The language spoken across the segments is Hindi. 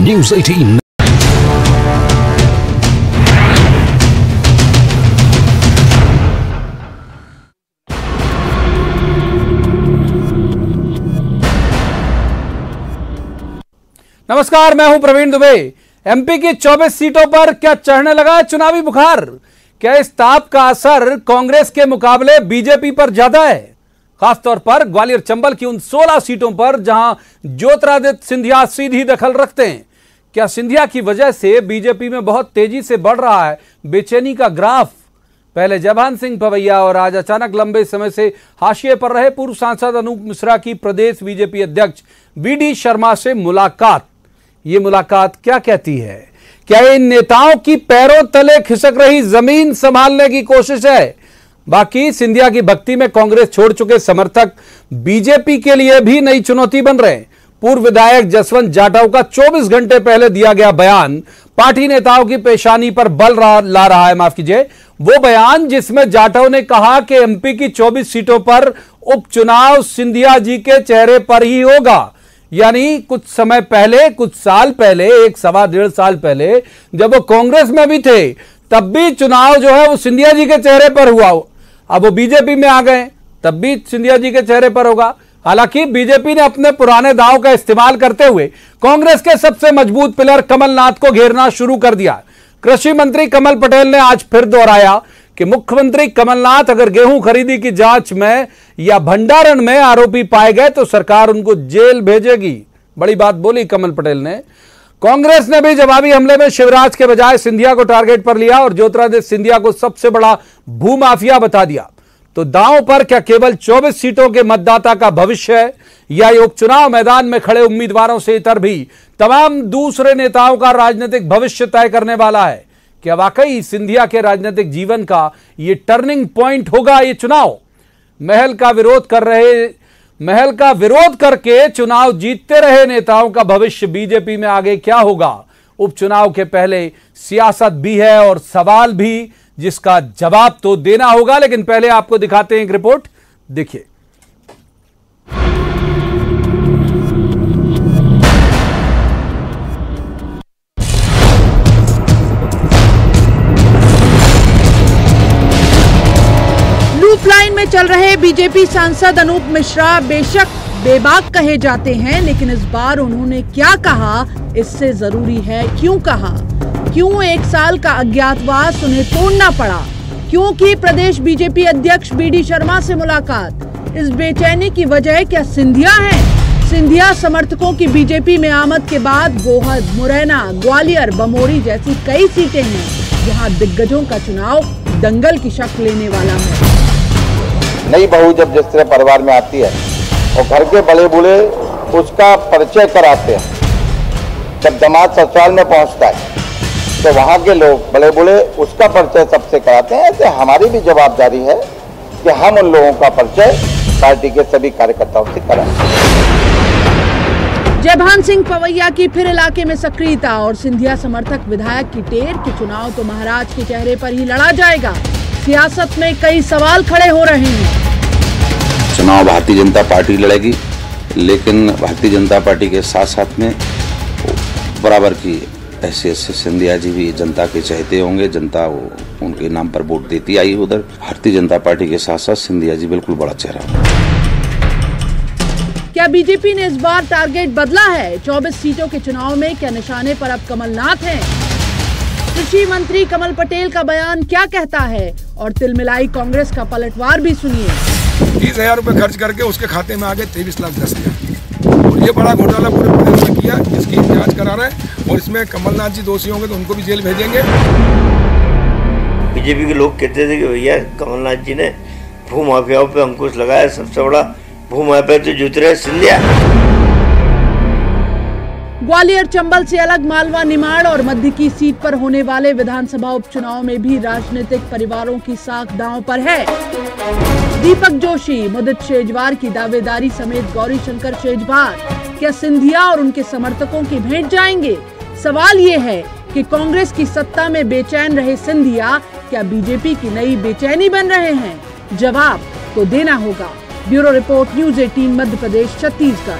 News 18। नमस्कार, मैं हूं प्रवीण दुबे। एमपी की 24 सीटों पर क्या चढ़ने लगा है चुनावी बुखार? क्या इस ताप का असर कांग्रेस के मुकाबले बीजेपी पर ज्यादा है? खासतौर पर ग्वालियर चंबल की उन 16 सीटों पर जहां ज्योतिरादित्य सिंधिया सीधी दखल रखते हैं। क्या सिंधिया की वजह से बीजेपी में बहुत तेजी से बढ़ रहा है बेचैनी का ग्राफ? पहले जयभान सिंह पवैया और आज अचानक लंबे समय से हाशिए पर रहे पूर्व सांसद अनूप मिश्रा की प्रदेश बीजेपी अध्यक्ष वीडी शर्मा से मुलाकात। ये मुलाकात क्या कहती है? क्या इन नेताओं की पैरों तले खिसक रही जमीन संभालने की कोशिश है? बाकी सिंधिया की भक्ति में कांग्रेस छोड़ चुके समर्थक बीजेपी के लिए भी नई चुनौती बन रहे हैं। पूर्व विधायक जसवंत जाटव का 24 घंटे पहले दिया गया बयान पार्टी नेताओं की पेशानी पर बल ला रहा है। माफ कीजिए, वो बयान जिसमें जाटव ने कहा कि एमपी की 24 सीटों पर उपचुनाव सिंधिया जी के चेहरे पर ही होगा। यानी कुछ समय पहले, कुछ साल पहले, 1-1.5 साल पहले जब वो कांग्रेस में भी थे तब भी चुनाव जो है वो सिंधिया जी के चेहरे पर हुआ। अब वो बीजेपी में आ गए तब भी सिंधिया जी के चेहरे पर होगा। हालांकि बीजेपी ने अपने पुराने दांव का इस्तेमाल करते हुए कांग्रेस के सबसे मजबूत पिलर कमलनाथ को घेरना शुरू कर दिया। कृषि मंत्री कमल पटेल ने आज फिर दोहराया कि मुख्यमंत्री कमलनाथ अगर गेहूं खरीदी की जांच में या भंडारण में आरोपी पाए गए तो सरकार उनको जेल भेजेगी। बड़ी बात बोली कमल पटेल ने। कांग्रेस ने भी जवाबी हमले में शिवराज के बजाय सिंधिया को टारगेट पर लिया और ज्योतिरादित्य सिंधिया को सबसे बड़ा भूमाफिया बता दिया। तो दांव पर क्या केवल 24 सीटों के मतदाता का भविष्य है या ये उपचुनाव मैदान में खड़े उम्मीदवारों से इतर भी तमाम दूसरे नेताओं का राजनीतिक भविष्य तय करने वाला है? क्या वाकई सिंधिया के राजनीतिक जीवन का ये टर्निंग पॉइंट होगा ये चुनाव? महल का विरोध करके चुनाव जीतते रहे नेताओं का भविष्य बीजेपी में आगे क्या होगा? उपचुनाव के पहले सियासत भी है और सवाल भी जिसका जवाब तो देना होगा। लेकिन पहले आपको दिखाते हैं एक रिपोर्ट, देखिए। लाइन में चल रहे बीजेपी सांसद अनूप मिश्रा बेशक बेबाक कहे जाते हैं, लेकिन इस बार उन्होंने क्या कहा इससे जरूरी है क्यों कहा। क्यों 1 साल का अज्ञातवास उन्हें तोड़ना पड़ा? क्योंकि प्रदेश बीजेपी अध्यक्ष वीडी शर्मा से मुलाकात। इस बेचैनी की वजह क्या सिंधिया है? सिंधिया समर्थकों की बीजेपी में आमद के बाद गोहद, मुरैना, ग्वालियर, बमोरी जैसी कई सीटें हैं जहां दिग्गजों का चुनाव दंगल की शक्ल लेने वाला है। नई बहू जब जिस तरह परिवार में आती है और घर के बड़े बूढ़े उसका परिचय कराते हैं, जब दामाद ससुराल में पहुंचता है तो वहां के लोग बड़े बूढ़े उसका परिचय सबसे कराते हैं। ऐसे हमारी भी जवाबदारी है कि हम उन लोगों का परिचय पार्टी के सभी कार्यकर्ताओं से कराएं। जयभान सिंह पवैया की फिर इलाके में सक्रियता और सिंधिया समर्थक विधायक की टेर के चुनाव तो महाराज के चेहरे पर ही लड़ा जाएगा। सियासत में कई सवाल खड़े हो रहे हैं। चुनाव भारतीय जनता पार्टी लड़ेगी, लेकिन भारतीय जनता पार्टी के साथ साथ में बराबर की हैसियत से सिंधिया जी भी जनता के चहेते होंगे। जनता उनके नाम पर वोट देती आई उधर। भारतीय जनता पार्टी के साथ साथ सिंधिया जी बिल्कुल बड़ा चेहरा। क्या बीजेपी ने इस बार टारगेट बदला है? 24 सीटों के चुनाव में क्या निशाने पर अब कमलनाथ हैं? कृषि मंत्री कमल पटेल का बयान क्या कहता है? और तिलमिलाई कांग्रेस का पलटवार भी सुनिए। 30,000 रुपए खर्च करके उसके खाते में आ गए 23,10,000 और ये बड़ा घोटाला पूरे प्रदेश में किया, जिसकी जांच करा रहे हैं और इसमें कमलनाथ जी दोषी होंगे तो उनको भी जेल भेजेंगे। बीजेपी के लोग कहते थे कि भैया कमलनाथ जी ने भूमाफियाओं पे अंकुश लगाया, सबसे बड़ा भूमाफिया तो ज्योतिरादित्य सिंधिया। ग्वालियर चंबल से अलग मालवा, निमाड़ और मध्य की सीट पर होने वाले विधानसभा उपचुनाव में भी राजनीतिक परिवारों की साख दांव पर है। दीपक जोशी, मुदित शेजवार की दावेदारी समेत गौरी शंकर शेजवार क्या सिंधिया और उनके समर्थकों की भेंट जाएंगे? सवाल ये है कि कांग्रेस की सत्ता में बेचैन रहे सिंधिया क्या बीजेपी की नई बेचैनी बन रहे हैं? जवाब तो देना होगा। Bureau report, news 18 Madhya Pradesh, Chhattisgarh.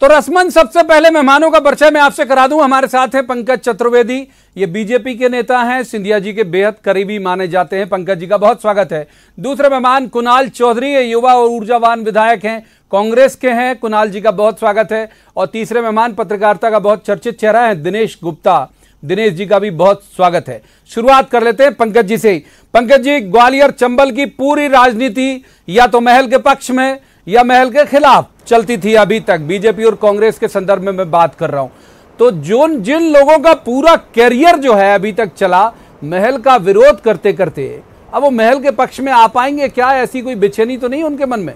तो रस्मन सबसे पहले मेहमानों का परिचय मैं आपसे करा दूं। हमारे साथ हैं पंकज चतुर्वेदी, ये बीजेपी के नेता हैं, सिंधिया जी के बेहद करीबी माने जाते हैं। पंकज जी का बहुत स्वागत है। दूसरे मेहमान कुणाल चौधरी, ये युवा और ऊर्जावान विधायक हैं, कांग्रेस के हैं। कुणाल जी का बहुत स्वागत है। और तीसरे मेहमान पत्रकारिता का बहुत चर्चित चेहरा है, दिनेश गुप्ता। दिनेश जी का भी बहुत स्वागत है। शुरुआत कर लेते हैं पंकज जी से। पंकज जी, ग्वालियर चंबल की पूरी राजनीति या तो महल के पक्ष में या महल के खिलाफ चलती थी अभी तक, बीजेपी और कांग्रेस के संदर्भ में मैं बात कर रहा हूं। तो जिन लोगों का पूरा कैरियर जो है अभी तक चला महल का विरोध करते करते, अब वो महल के पक्ष में आ पाएंगे क्या? ऐसी कोई बेचैनी तो नहीं उनके मन में?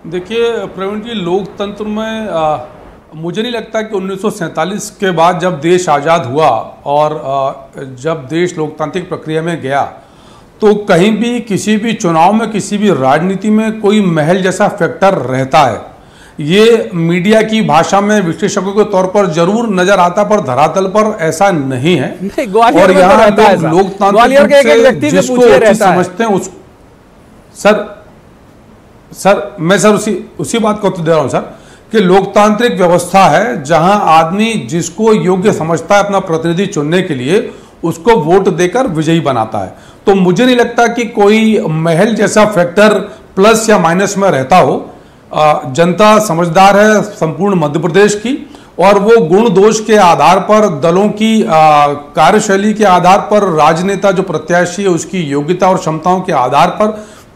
देखिए प्रवीण जी, लोकतंत्र में मुझे नहीं लगता कि 1947 के बाद जब देश आज़ाद हुआ और जब देश लोकतांत्रिक प्रक्रिया में गया तो कहीं भी किसी भी चुनाव में, किसी भी राजनीति में कोई महल जैसा फैक्टर रहता है। ये मीडिया की भाषा में विश्लेषकों के तौर पर जरूर नजर आता, पर धरातल पर ऐसा नहीं है। और यहाँ लोकतांत्रिक जिसको समझते हैं उस सर मैं उसी बात को तो दे रहा हूं सर कि लोकतांत्रिक व्यवस्था है जहां आदमी जिसको योग्य समझता है अपना प्रतिनिधि चुनने के लिए, उसको वोट देकर विजयी बनाता है। तो मुझे नहीं लगता कि कोई महल जैसा फैक्टर प्लस या माइनस में रहता हो। जनता समझदार है संपूर्ण मध्य प्रदेश की, और वो गुण दोष के आधार पर, दलों की कार्यशैली के आधार पर, राजनेता जो प्रत्याशी है उसकी योग्यता और क्षमताओं के आधार पर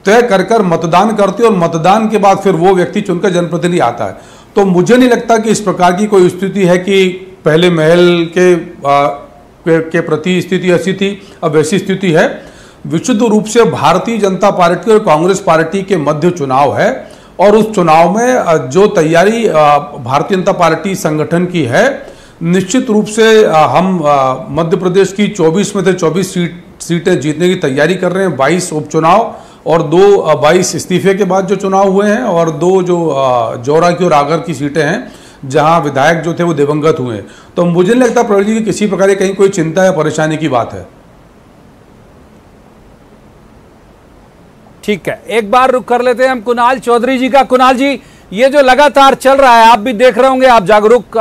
तय कर मतदान करते, और मतदान के बाद फिर वो व्यक्ति चुनकर जनप्रतिनिधि आता है। तो मुझे नहीं लगता कि इस प्रकार की कोई स्थिति है कि पहले महल के प्रति स्थिति ऐसी थी, अब वैसी स्थिति है। विशुद्ध रूप से भारतीय जनता पार्टी और कांग्रेस पार्टी के मध्य चुनाव है, और उस चुनाव में जो तैयारी भारतीय जनता पार्टी संगठन की है, निश्चित रूप से हम मध्य प्रदेश की 24 में से 24 सीटें जीतने की तैयारी कर रहे हैं। 22 उपचुनाव और 22 इस्तीफे के बाद जो चुनाव हुए हैं, और 2 जो जौरा की और आगर की सीटें हैं जहां विधायक जो थे वो दिवंगत हुए हैं। तो मुझे नहीं लगता प्रवीण जी की किसी प्रकार की कहीं कोई चिंता या परेशानी की बात है। ठीक है, एक बार रुक कर लेते हैं हम कुणाल चौधरी जी का। कुणाल जी, ये जो लगातार चल रहा है, आप भी देख रहे होंगे, आप जागरूक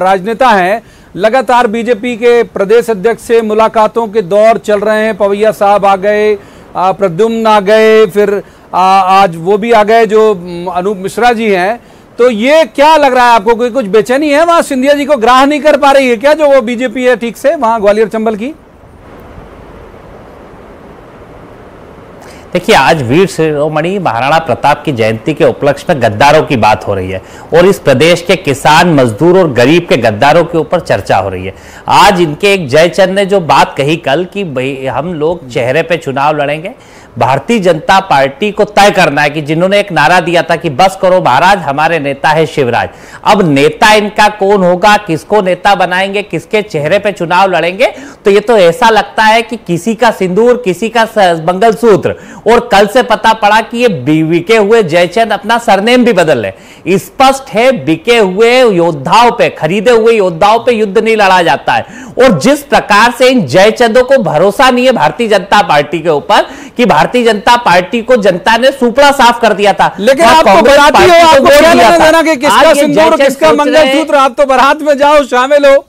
राजनेता हैं, लगातार बीजेपी के प्रदेश अध्यक्ष से मुलाकातों के दौर चल रहे हैं। पवैया साहब आ गए, प्रद्युम्न आ गए, फिर आज वो भी आ गए जो अनूप मिश्रा जी हैं। तो ये क्या लग रहा है आपको, कोई कुछ बेचैनी है वहां? सिंधिया जी को ग्राह्य नहीं कर पा रही है क्या जो वो बीजेपी है ठीक से वहां ग्वालियर चंबल की? देखिए, आज वीर शिरोमणि महाराणा प्रताप की जयंती के उपलक्ष्य में गद्दारों की बात हो रही है, और इस प्रदेश के किसान, मजदूर और गरीब के गद्दारों के ऊपर चर्चा हो रही है। आज इनके एक जयचंद ने जो बात कही कल कि भाई हम लोग चेहरे पे चुनाव लड़ेंगे, भारतीय जनता पार्टी को तय करना है कि जिन्होंने एक नारा दिया था कि बस करो महाराज, हमारे नेता है शिवराज। अब नेता इनका कौन होगा, किसको नेता बनाएंगे, किसके चेहरे पे चुनाव लड़ेंगे, तो ये तो ऐसा लगता है कि किसी का सिंदूर, किसी का मंगलसूत्र। और कल से पता पड़ा कि ये बिके हुए जयचंद अपना सरनेम भी बदल ले। स्पष्ट है, बिके हुए योद्धाओं पे, खरीदे हुए योद्धाओं पे युद्ध नहीं लड़ा जाता है। और जिस प्रकार से इन जयचंदों को भरोसा नहीं है भारतीय जनता पार्टी के ऊपर कि भारतीय जनता पार्टी को जनता ने सुपड़ा साफ कर दिया था, लेकिन आप तो बताती हो, आपको क्या लेना देना कि किसका सिंदूर, किसका मंगलसूत्र? आप तो बारात में जाओ, शामिल हो।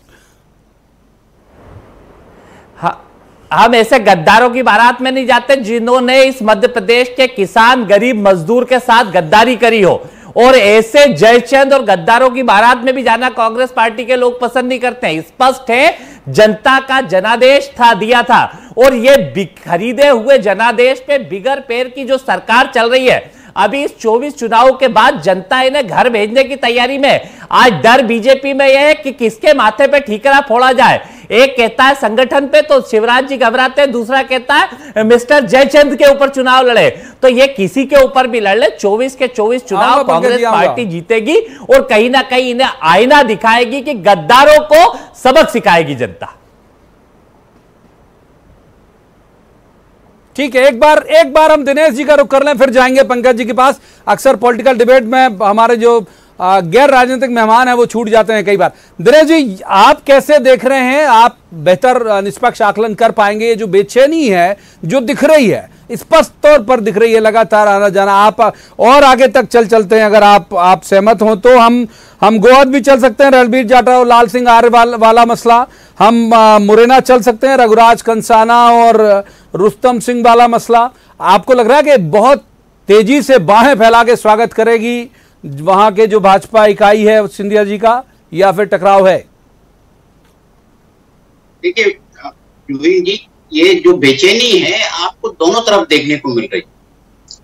हम ऐसे गद्दारों की बारात में नहीं जाते जिन्होंने इस मध्य प्रदेश के किसान, गरीब, मजदूर के साथ गद्दारी करी हो। और ऐसे जयचंद और गद्दारों की बारात में भी जाना कांग्रेस पार्टी के लोग पसंद नहीं करते हैं। स्पष्ट है, जनता का जनादेश दिया था, और ये खरीदे हुए जनादेश पे बिगर पैर की जो सरकार चल रही है, अभी इस 24 चुनाव के बाद जनता इन्हें घर भेजने की तैयारी में। आज डर बीजेपी में यह है कि किसके माथे पे ठीकरा फोड़ा जाए। एक कहता है संगठन पे तो शिवराज जी घबराते हैं, दूसरा कहता है मिस्टर जयचंद के ऊपर चुनाव लड़े। तो ये किसी के ऊपर भी लड़ ले, 24 के 24 चुनाव कांग्रेस पार्टी जीतेगी, और कहीं ना कहीं इन्हें आईना दिखाएगी कि गद्दारों को सबक सिखाएगी जनता। ठीक है, एक बार हम दिनेश जी का रुख कर लें, फिर जाएंगे पंकज जी के पास। अक्सर पॉलिटिकल डिबेट में हमारे जो गैर राजनीतिक मेहमान हैं वो छूट जाते हैं कई बार। दिनेश जी, आप कैसे देख रहे हैं? आप बेहतर निष्पक्ष आकलन कर पाएंगे? ये जो बेचैनी है जो दिख रही है, स्पष्ट तौर पर दिख रही है, लगातार आना जाना। आप और आगे तक चलते हैं, अगर आप सहमत हो तो हम गोहद भी चल सकते हैं, रणबीर जाटव और लाल सिंह आर्य वाला मसला, हम मुरैना चल सकते हैं, रघुराज कंसाना और रुस्तम सिंह वाला मसला। आपको लग रहा है कि बहुत तेजी से बाहें फैला के स्वागत करेगी वहां के जो भाजपा इकाई है सिंधिया जी का, या फिर टकराव है? देखिए प्रवीण जी, ये जो बेचैनी है आपको दोनों तरफ देखने को मिल रही।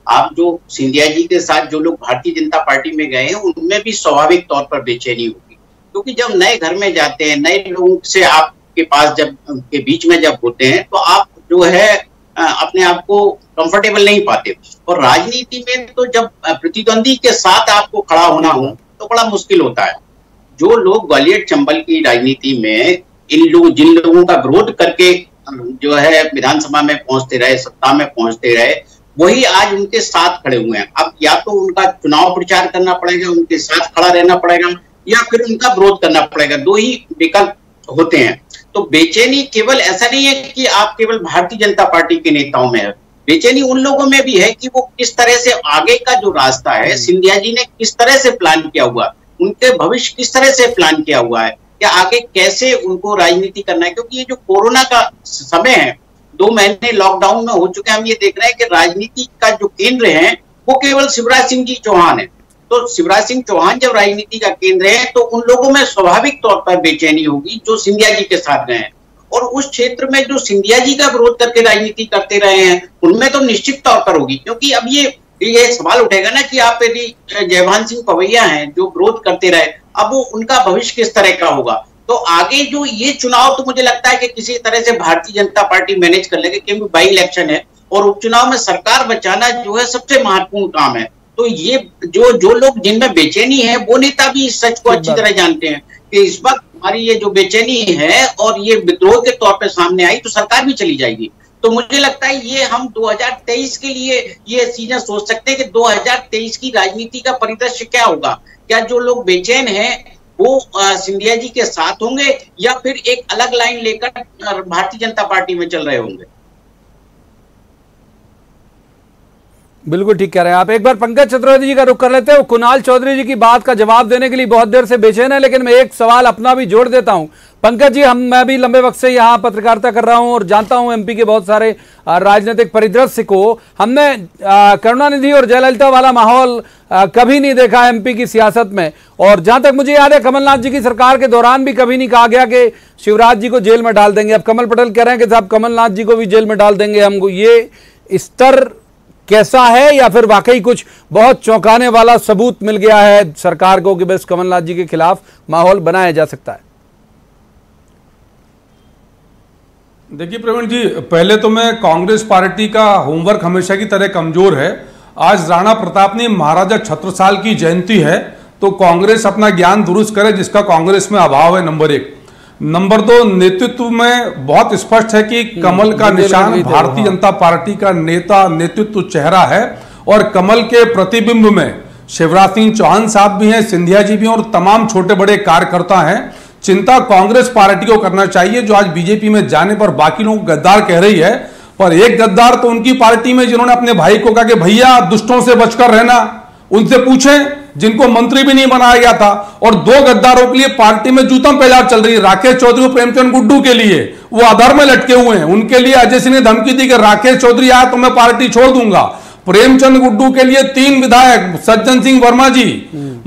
आप जो सिंधिया जी के साथ जो लोग भारतीय जनता पार्टी में गए हैं उनमें भी स्वाभाविक तौर पर बेचैनी होगी, क्योंकि जब नए घर में जाते हैं, नए लोगों से आपके पास जब के बीच में जब होते हैं तो आप जो है अपने आप को कंफर्टेबल नहीं पाते। और राजनीति में तो जब प्रतिद्वंदी के साथ आपको खड़ा होना हो तो बड़ा मुश्किल होता है। जो लोग ग्वालियर चंबल की राजनीति में जिन लोगों का विरोध करके जो है विधानसभा में पहुंचते रहे, सत्ता में पहुंचते रहे, वही आज उनके साथ खड़े हुए हैं। अब या तो उनका चुनाव प्रचार करना पड़ेगा, उनके साथ खड़ा रहना पड़ेगा, या फिर उनका विरोध करना पड़ेगा। दो ही विकल्प होते हैं। तो बेचैनी केवल ऐसा नहीं है कि आप केवल भारतीय जनता पार्टी के नेताओं में है, बेचैनी उन लोगों में भी है कि वो किस तरह से आगे का जो रास्ता है सिंधिया जी ने किस तरह से प्लान किया हुआ, उनके भविष्य किस तरह से प्लान किया हुआ है, या आगे कैसे उनको राजनीति करना है। क्योंकि ये जो कोरोना का समय है, 2 महीने लॉकडाउन में हो चुके हैं, हम ये देख रहे हैं कि राजनीति का जो केंद्र है वो केवल शिवराज सिंह जी चौहान है। तो शिवराज सिंह चौहान जब राजनीति का केंद्र है तो उन लोगों में स्वाभाविक तौर पर बेचैनी होगी जो सिंधिया जी के साथ गए हैं। और उस क्षेत्र में जो सिंधिया जी का विरोध करके राजनीति करते रहे हैं उनमें तो निश्चित तौर पर होगी। क्योंकि अब ये सवाल उठेगा ना कि आप यदि जयभान सिंह पवैया हैं जो विरोध करते रहे, अब वो उनका भविष्य किस तरह का होगा। तो आगे जो ये चुनाव तो मुझे लगता है कि किसी तरह से भारतीय जनता पार्टी मैनेज कर लेगी, क्योंकि बाई इलेक्शन है और उपचुनाव में सरकार बचाना जो है सबसे महत्वपूर्ण काम है। तो ये जो लोग जिनमें बेचैनी है वो नेता भी इस सच को अच्छी तरह जानते हैं कि इस वक्त हमारी ये जो बेचैनी है और ये विद्रोह के तौर पे सामने आई तो सरकार भी चली जाएगी। तो मुझे लगता है ये हम 2023 के लिए ये चीजें सोच सकते हैं कि 2023 की राजनीति का परिदृश्य क्या होगा। क्या जो लोग बेचैन हैं वो सिंधिया जी के साथ होंगे या फिर एक अलग लाइन लेकर भारतीय जनता पार्टी में चल रहे होंगे। बिल्कुल ठीक कह रहे हैं आप। एक बार पंकज चतुर्वेदी जी का रुख कर लेते हैं। कुणाल चौधरी जी की बात का जवाब देने के लिए बहुत देर से बेचैन है, लेकिन मैं एक सवाल अपना भी जोड़ देता हूं। पंकज जी, मैं भी लंबे वक्त से यहां पत्रकारिता कर रहा हूं और जानता हूं एमपी के बहुत सारे राजनीतिक परिदृश्य को। हमने करुणानिधि और जयललिता वाला माहौल कभी नहीं देखा एमपी की सियासत में। और जहां तक मुझे याद है कमलनाथ जी की सरकार के दौरान भी कभी नहीं कहा गया कि शिवराज जी को जेल में डाल देंगे। अब कमल पटेल कह रहे हैं कि साहब कमलनाथ जी को भी जेल में डाल देंगे हमको। ये स्तर कैसा है, या फिर वाकई कुछ बहुत चौंकाने वाला सबूत मिल गया है सरकार को कि बस कमलनाथ जी के खिलाफ माहौल बनाया जा सकता है? देखिए प्रवीण जी, पहले तो मैं कांग्रेस पार्टी का होमवर्क हमेशा की तरह कमजोर है। आज राणा प्रतापनी महाराजा छत्रसाल की जयंती है तो कांग्रेस अपना ज्ञान दुरुस्त करे जिसका कांग्रेस में अभाव है, नंबर 1। नंबर 2, नेतृत्व में बहुत स्पष्ट है कि कमल का निशान भारतीय जनता पार्टी का नेता नेतृत्व चेहरा है और कमल के प्रतिबिंब में शिवराज सिंह चौहान साहब भी हैं, सिंधिया जी भी हैं और तमाम छोटे बड़े कार्यकर्ता हैं। चिंता कांग्रेस पार्टी को करना चाहिए जो आज बीजेपी में जाने पर बाकी लोगों को गद्दार कह रही है, पर एक गद्दार तो उनकी पार्टी में जिन्होंने अपने भाई को कहा कि भैया दुष्टों से बचकर रहना, उनसे पूछें जिनको मंत्री भी नहीं बनाया गया था। और 2 गद्दारों के लिए पार्टी में जूतम पेजार चल रही है। राकेश चौधरी और प्रेमचंद गुड्डू के लिए वो आधार में लटके हुए हैं, उनके लिए अजय सिंह ने धमकी दी कि राकेश चौधरी आया तो मैं पार्टी छोड़ दूंगा। प्रेमचंद गुड्डू के लिए 3 विधायक सज्जन सिंह वर्मा जी,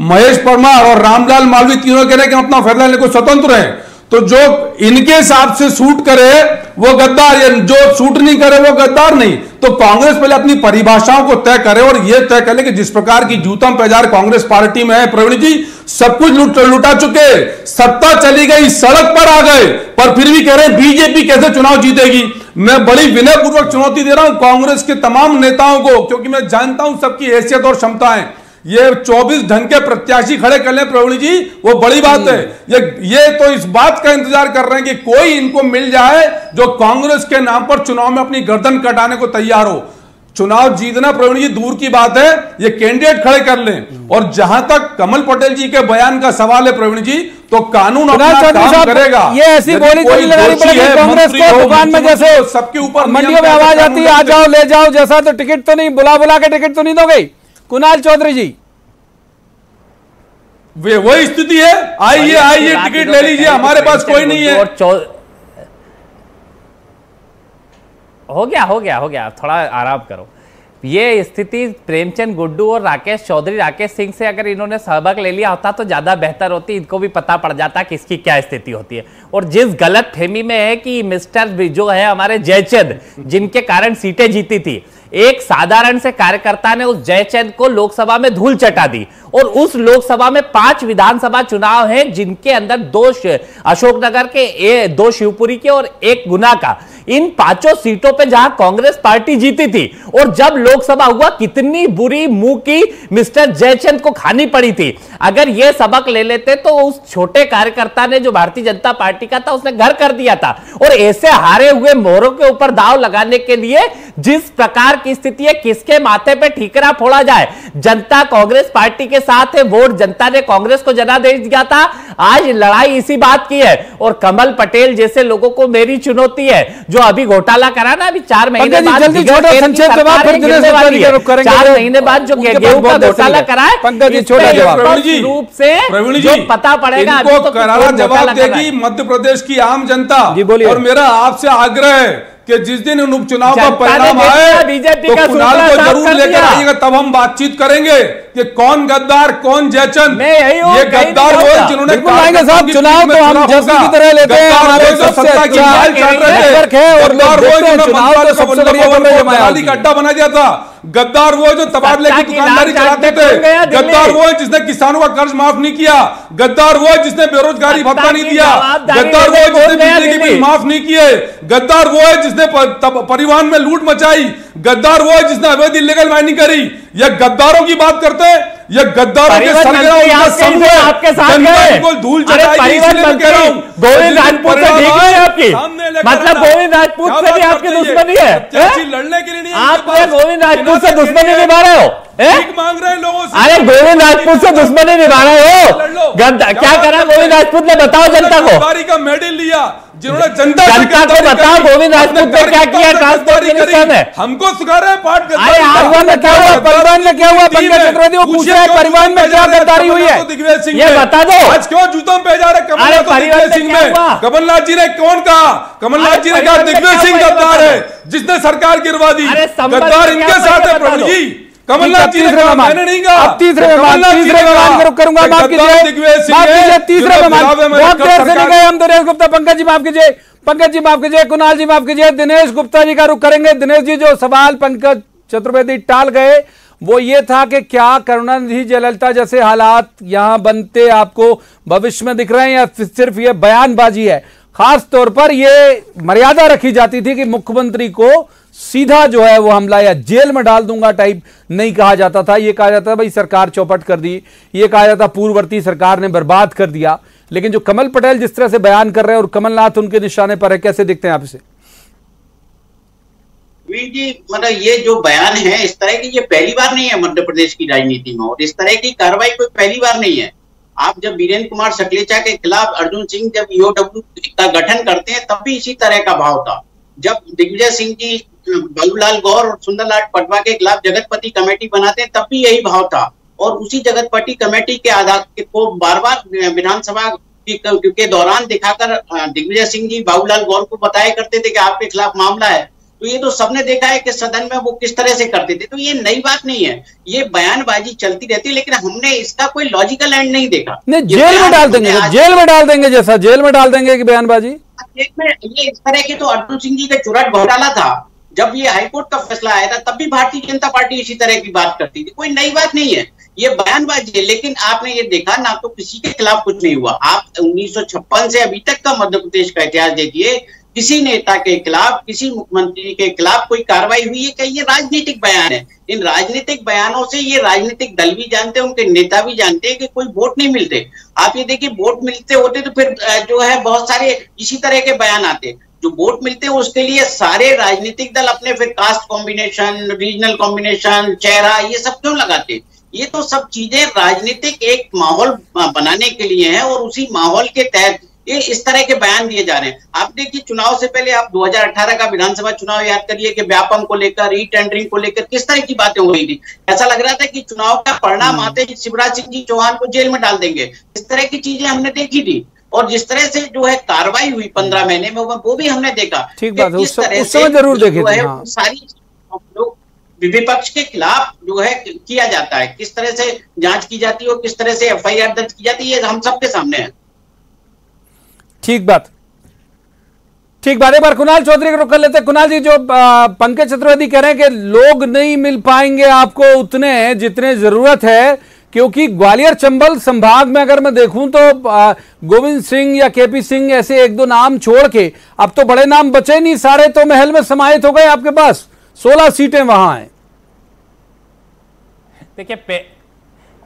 महेश परमार और रामलाल मालवी तीनों कह रहे कि अपना फैसला लेने को स्वतंत्र है। तो जो इनके हिसाब से सूट करे वो गद्दार, या जो सूट नहीं करे वो गद्दार नहीं। तो कांग्रेस पहले अपनी परिभाषाओं को तय करे और यह तय करे कि जिस प्रकार की जूतम पेजार कांग्रेस पार्टी में है प्रवीण जी, सब कुछ लुटा चुके, सत्ता चली गई, सड़क पर आ गए, पर फिर भी कह रहे हैं बीजेपी कैसे चुनाव जीतेगी। मैं बड़ी विनयपूर्वक चुनौती दे रहा हूं कांग्रेस के तमाम नेताओं को, क्योंकि मैं जानता हूं सबकी हैसियत और क्षमताएं। ये 24 ढंग के प्रत्याशी खड़े कर ले प्रवीण जी, वो बड़ी बात है। ये तो इस बात का इंतजार कर रहे हैं कि कोई इनको मिल जाए जो कांग्रेस के नाम पर चुनाव में अपनी गर्दन कटाने को तैयार हो। चुनाव जीतना प्रवीण जी दूर की बात है, ये कैंडिडेट खड़े कर लें। और जहां तक कमल पटेल जी के बयान का सवाल है प्रवीण जी, तो कानून अपना काम करेगा। ये ऐसी बोली थोड़ी लगानी पड़ेगी कांग्रेस को दुकान में, जैसे सबके ऊपर मंडियों में आवाज आती है आ जाओ ले जाओ, जैसा तो टिकट तो नहीं बुला बुला के टिकट तो नहीं दोगे। कुणाल चौधरी जी, वही स्थिति है, आइए टिकट ले लीजिए, हमारे पास कोई नहीं है। हो गया, थोड़ा आराम करो। ये स्थिति प्रेमचंद गुड्डू और राकेश चौधरी, राकेश सिंह से अगर इन्होंने सबक ले लिया होता तो ज्यादा बेहतर होती, इनको भी पता पड़ जाता कि इसकी क्या स्थिति होती है। और जिस गलत फहमी में है कि मिस्टर जो है हमारे जयचंद, जिनके कारण सीटें जीती थी, एक साधारण से कार्यकर्ता ने उस जयचंद को लोकसभा में धूल चटा दी। और उस लोकसभा में 5 विधानसभा चुनाव हैं जिनके अंदर 2 अशोकनगर के, 2 शिवपुरी के और 1 गुना का। इन 5 सीटों पे जहां कांग्रेस पार्टी जीती थी और जब लोकसभा हुआ कितनी बुरी मुंह की मिस्टर जयचंद को खानी पड़ी थी। अगर यह सबक ले लेते तो उस छोटे कार्यकर्ता ने जो भारतीय जनता पार्टी का था उसने घर कर दिया था। और ऐसे हारे हुए मोहरों के ऊपर दाव लगाने के लिए जिस प्रकार की स्थिति है, किसके माथे पे ठीकरा फोड़ा जाए। जनता कांग्रेस पार्टी के साथ है, वोट जनता ने कांग्रेस को जनादेश दिया था। आज लड़ाई इसी बात की है। और कमल पटेल जैसे लोगों को मेरी चुनौती है, जो अभी घोटाला करा ना, अभी 4 महीने बाद 4 महीने बाद जो गेहूं का घोटाला करा है, रूप से जो पता पड़ेगा। इनको करारा जवाब देगी मध्य प्रदेश की आम जनता। और मेरा आपसे आग्रह है कि जिस दिन उन उपचुनाव का परिणाम आए बीजेपी तो का कुणाल को जरूर लेकर आइएगा, तब हम बातचीत करेंगे कि कौन गद्दार कौन जयचंद। ये गद्दार वो जिन्होंने चुनाव को हम जैसे की तरह लेते हैं, हमारे सबसे अच्छा नेटवर्क है। और गद्दार वो जो चुनाव को सबसे बढ़िया अड्डा बना दिया था। गद्दार वो जो तबादले की दुकानदारी चलाते थे। गद्दार वो जिसने किसानों का कर्ज माफ नहीं किया। गद्दार वो जिसने बेरोजगारी भत्ता नहीं दिया। गद्दार वो जिसने बिजली के बिल माफ नहीं किए। गद्दार वो है जिसने परिवहन में लूट मचाई। गद्दार वो है जिसने अवैध इल्लीगल माइनिंग करी। ये गद्दारों की बात करते हैं, ये गद्दारों के सरगना आपके साथ धूल चढ़ाई। गोविंद राजपूत से ठीक है आपकी, मतलब गोविंद राजपूत से भी आपकी दुश्मनी है। लड़ने के लिए नहीं, आप गोविंद राजपूत से दुश्मनी निभा रहे हो, मांग रहे हैं लोगों से। अरे गोविंद राजपूत से दुश्मनी निभा रहे हो, क्या करा गोविंद राजपूत ने, बताओ जनता को। का मेडल लिया जिन्होंने जनता को बताओ गोविंद राजपूत ने क्या किया ट्रांसपोर्ट मिनिस्टर ने। हमको सिखा रहे हैं पाठ। परिवहन में क्या हुआ, परिवहन में क्या हुआ, पंकज चतुर्वेदी को पूछ रहे हैं परिवहन में क्या गद्दारी हुई है, ये बता दो। आज क्यों जूतों पे जा रहे कमलनाथ सिंह में? कमलनाथ जी ने कौन कहा? कमलनाथ जी ने कहा दिग्विजय सिंह गद्दार है जिसने सरकार गिरवा दी। गद्दार इनके साथ है प्रभु जी। कमलनाथ जी ने कहा, मैंने नहीं कहा। अब तीसरे विमान का रुख करूंगा, माफ कीजिए, तीसरे विमान बहुत देर से नहीं गए हम। दिनेश गुप्ता, पंकज जी माफ कीजिए, पंकज जी माफ कीजिए, कुणाल जी माफ कीजिए, दिनेश गुप्ता जी का रुख करेंगे। दिनेश जी, जो सवाल पंकज चतुर्वेदी टाल गए वो ये था कि क्या करुणानिधि जयललिता जैसे हालात यहां बनते आपको भविष्य में दिख रहे हैं, या सिर्फ ये बयानबाजी है? खास तौर पर ये मर्यादा रखी जाती थी कि मुख्यमंत्री को सीधा जो है वो हमला या जेल में डाल दूंगा टाइप नहीं कहा जाता था। ये कहा जाता था भाई सरकार चौपट कर दी, ये कहा जाता पूर्ववर्ती सरकार ने बर्बाद कर दिया। लेकिन जो कमल पटेल जिस तरह से बयान कर रहे हैं और कमलनाथ उनके निशाने पर है, कैसे देखते हैं आप इसे? जी, मतलब ये जो बयान है इस तरह की, ये पहली बार नहीं है मध्य प्रदेश की राजनीति में, और इस तरह की कार्रवाई कोई पहली बार नहीं है। आप जब वीरेंद्र कुमार सकलेचा के खिलाफ अर्जुन सिंह जब ईओडब्ल्यू का गठन करते हैं तब भी इसी तरह का भाव था। जब दिग्विजय सिंह जी बाबूलाल गौर और सुंदरलाल पटवा के खिलाफ जगतपति कमेटी बनाते हैं तब भी यही भाव था। और उसी जगतपति कमेटी के आधार को बार बार विधानसभा के दौरान दिखाकर दिग्विजय सिंह जी बाबूलाल गौर को बताया करते थे कि आपके खिलाफ मामला है। तो ये तो सबने देखा है कि सदन में वो किस तरह से करते थे। तो ये नई बात नहीं है, ये बयानबाजी चलती रहती है, लेकिन हमने इसका कोई लॉजिकल एंड नहीं देखा। नहीं, जेल में डाल देंगे, जेल में डाल देंगे, जैसा जेल में डाल देंगे कि बयानबाजी। ये इस तरह की तो अर्जुन सिंह जी का चुरट घोटाला था, जब ये हाईकोर्ट का फैसला आया था तब भी भारतीय जनता पार्टी इसी तरह की बात करती थी। कोई नई बात नहीं है, ये बयानबाजी है। लेकिन आपने ये देखा ना, तो किसी के खिलाफ कुछ नहीं हुआ। आप 1956 से अभी तक का मध्य प्रदेश का इतिहास देखिए, किसी नेता के खिलाफ, किसी मुख्यमंत्री के खिलाफ कोई कार्रवाई हुई है क्या? ये राजनीतिक बयान है। इन राजनीतिक बयानों से ये राजनीतिक दल भी जानते हैं, उनके नेता भी जानते हैं कि कोई वोट नहीं मिलते। आप ये देखिए, वोट मिलते होते तो फिर जो है बहुत सारे इसी तरह के बयान आते। जो वोट मिलते हैं उसके लिए सारे राजनीतिक दल अपने फिर कास्ट कॉम्बिनेशन, रीजनल कॉम्बिनेशन, चेहरा, ये सब क्यों लगाते? ये तो सब चीजें राजनीतिक एक माहौल बनाने के लिए है और उसी माहौल के तहत ये इस तरह के बयान दिए जा रहे हैं। आप देखिए, चुनाव से पहले आप 2018 का विधानसभा चुनाव याद करिए कि व्यापम को लेकर, ई टेंडरिंग को लेकर किस तरह की बातें हो रही थी। ऐसा लग रहा था कि चुनाव का परिणाम आते ही शिवराज सिंह जी चौहान को जेल में डाल देंगे। इस तरह की चीजें हमने देखी थी और जिस तरह से जो है कार्रवाई हुई 15 महीने में वो भी हमने देखा। ठीक बात है, उस समय जरूर देखे थे। हाँ। सारी लोग विपक्ष के खिलाफ जो है किया जाता है, किस तरह से जांच की जाती है और किस तरह से एफआईआर दर्ज की जाती है, ये हम सबके सामने है। ठीक बात, ठीक बात। एक बार कुणाल चौधरी को रोक लेते हैं। कुणाल जी, जो पंकज चतुर्वेदी कह रहे हैं कि लोग नहीं मिल पाएंगे आपको उतने जितने जरूरत है, क्योंकि ग्वालियर चंबल संभाग में अगर मैं देखूं तो गोविंद सिंह या केपी सिंह ऐसे एक दो नाम छोड़ के अब तो बड़े नाम बचे नहीं, सारे तो महल में समाहित हो गए। आपके पास 16 सीटें वहां हैं। देखिए,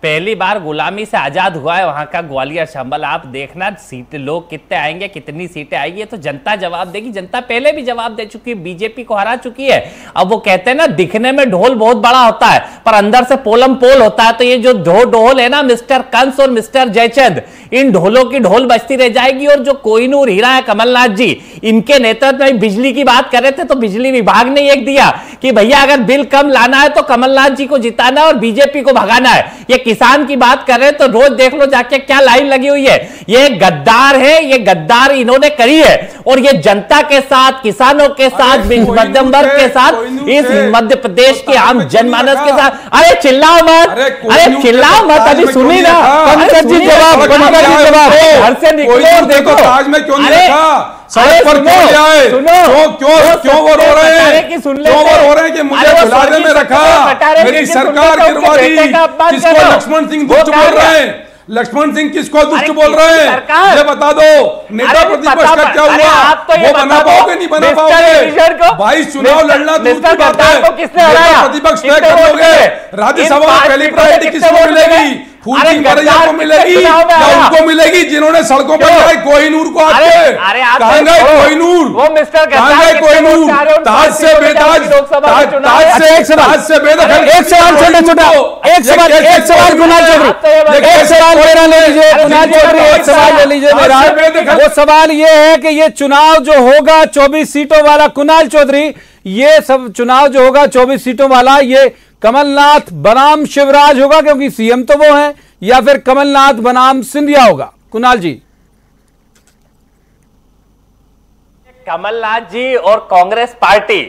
पहली बार गुलामी से आजाद हुआ है वहां का ग्वालियर चंबल। आप देखना सीट लोग कितने आएंगे, कितनी सीटें आएगी, ये तो जनता जवाब देगी। जनता पहले भी जवाब दे चुकी है, बीजेपी को हरा चुकी है। अब वो कहते हैं ना, दिखने में ढोल बहुत बड़ा होता है पर अंदर से पोलम पोल होता है। तो ये जो ढोल है ना, मिस्टर कंस और मिस्टर जयचंद, इन ढोलों की ढोल बजती रह जाएगी। और जो कोहिनूर हीरा है कमलनाथ जी, इनके नेतृत्व में बिजली की बात कर रहे थे तो बिजली विभाग ने एक दिया कि भैया अगर बिल कम लाना है तो कमलनाथ जी को जिताना है और बीजेपी को भगाना है। ये किसान की बात कर रहे हैं तो रोज देख लो जाके क्या लाइन लगी हुई है। ये गद्दार है, ये गद्दार इन्होंने करी है और ये जनता के साथ, किसानों के साथ, मध्यम वर्ग के साथ, इस मध्य प्रदेश के आम जनमानस के साथ। अरे चिल्लाओ मत, अरे चिल्लाओ मत, अभी सुनी ना। पंकज जी जवाब, घर से निकलो और देखो ताज में क्यों नहीं रखा, सड़क पर क्यों ले आए, क्यों वो रो रहे हैं, क्यों वो रो रहे हैं कि मुझे खुलासे में रखा, मेरी सरकार गिरवा दी। किसको लक्ष्मण सिंह दुष्ट बोल रहे हैं? लक्ष्मण सिंह किसको दुष्ट बोल रहे हैं? ये बता दो। नेता प्रतिपक्ष का क्या हुआ? वो बना पाओगे नहीं बना पाओगे? 22 चुनाव लड़ना दूर की बात है, प्रतिपक्ष तय कर लोगे। राज्यसभा में पहली प्रायोरिटी किसको मिलेगी? फूल सिंह भरैया को मिलेगी या उनको मिलेगी जिन्होंने सड़कों पर जाए कोहिनूर को आके? कहां गए कोहिनूर? वो मिस्टर कहां गए कोहिनूर? ताज से बेताज, ताज से बेदखल। एक सवाल छोटा छोटा, एक सवाल कुणाल चौधरी, एक सवाल मेरा ले लीजिए। कुणाल चौधरी एक सवाल ले लीजिए मेरा। वो सवाल ये है कि ये चुनाव जो होगा 24 सीटों वाला, कुणाल चौधरी, ये सब चुनाव जो होगा 24 सीटों वाला, ये कमलनाथ बनाम शिवराज होगा क्योंकि सीएम तो वो है, या फिर कमलनाथ बनाम सिंधिया होगा? कुणाल जी। कमलनाथ जी और कांग्रेस पार्टी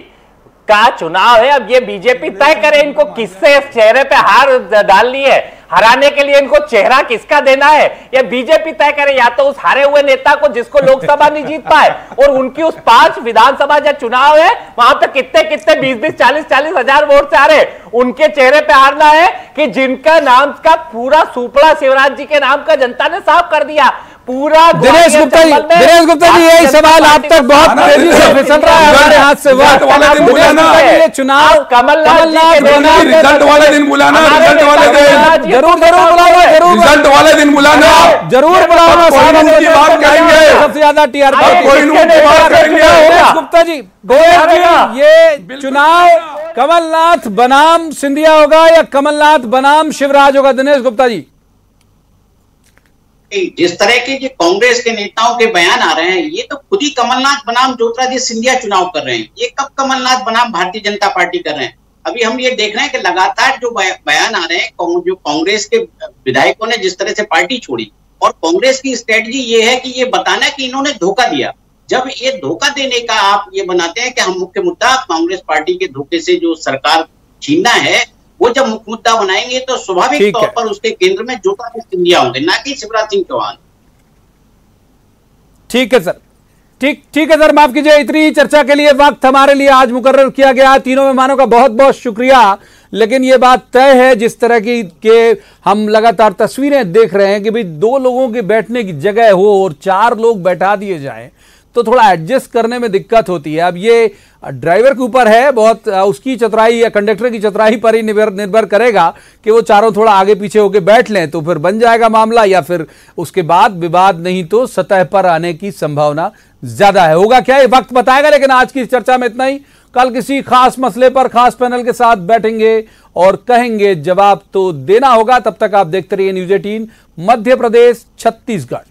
का चुनाव है। अब ये बीजेपी तय करे इनको किससे चेहरे पे हार डालनी है, हराने के लिए इनको चेहरा किसका देना है, ये बीजेपी तय करे। या तो उस हारे हुए नेता को जिसको लोकसभा नहीं जीत पाए, और उनकी उस 5 विधानसभा जो चुनाव है वहां पे कितने 20-20, 40-40 हजार वोट से आ रहे, उनके चेहरे पे हारना है कि जिनका नाम का पूरा सुपड़ा शिवराज जी के नाम का जनता ने साफ कर दिया। पूरा दिनेश गुप्ता जी यही सवाल आप तक बहुत तेजी से फिसल रहा है हमारे हाथ से। ये चुनाव कमलनाथ रिजल्ट वाले दिन बुलाना, रिजल्ट वाले दिन जरूर बुलाना, रिजल्ट वाले दिन बुलाना, जरूर बुलाना। की बात करेंगे, सबसे ज्यादा टीआरपी कोहिनूर की बात करेंगे। गुप्ता जी, ये चुनाव कमलनाथ बनाम सिंधिया होगा या कमलनाथ बनाम शिवराज होगा? दिनेश गुप्ता जी, जिस तरह के जो कांग्रेस के नेताओं के बयान आ रहे हैं, ये तो खुद ही कमलनाथ बनाम ज्योतिरादित्य सिंधिया चुनाव कर रहे हैं। ये कब कमलनाथ बनाम भारतीय जनता पार्टी कर रहे हैं? अभी हम ये देख रहे हैं कि लगातार जो बयान आ रहे हैं, जो कांग्रेस के विधायकों ने जिस तरह से पार्टी छोड़ी, और कांग्रेस की स्ट्रेटजी ये है कि ये बताना कि इन्होंने धोखा दिया। जब ये धोखा देने का आप ये बनाते हैं कि हम मुख्य मुद्दा कांग्रेस पार्टी के धोखे से जो सरकार छीनना है, वो जब मुख्य मुद्दा बनाएंगे तो स्वाभाविक तौर पर उसके केंद्र में ज्योतिरादित्य सिंधिया होंगे, ना कि शिवराज सिंह चौहान। ठीक है सर, ठीक है सर, माफ कीजिए। इतनी ही चर्चा के लिए वक्त हमारे लिए आज मुकर्रर किया गया। तीनों मेहमानों का बहुत बहुत शुक्रिया। लेकिन यह बात तय है, जिस तरह की के हम लगातार तस्वीरें देख रहे हैं कि भाई 2 लोगों के बैठने की जगह हो और 4 लोग बैठा दिए जाएं, तो थोड़ा एडजस्ट करने में दिक्कत होती है। अब ये ड्राइवर के ऊपर है, बहुत उसकी चतुराई या कंडक्टर की चतुराई पर ही निर्भर करेगा कि वो चारों थोड़ा आगे पीछे होके बैठ लें तो फिर बन जाएगा मामला, या फिर उसके बाद विवाद नहीं तो सतह पर आने की संभावना ज्यादा है। होगा क्या ये वक्त बताएगा, लेकिन आज की चर्चा में इतना ही। कल किसी खास मसले पर खास पैनल के साथ बैठेंगे और कहेंगे, जवाब तो देना होगा। तब तक आप देखते रहिए न्यूज़ 18 मध्य प्रदेश छत्तीसगढ़।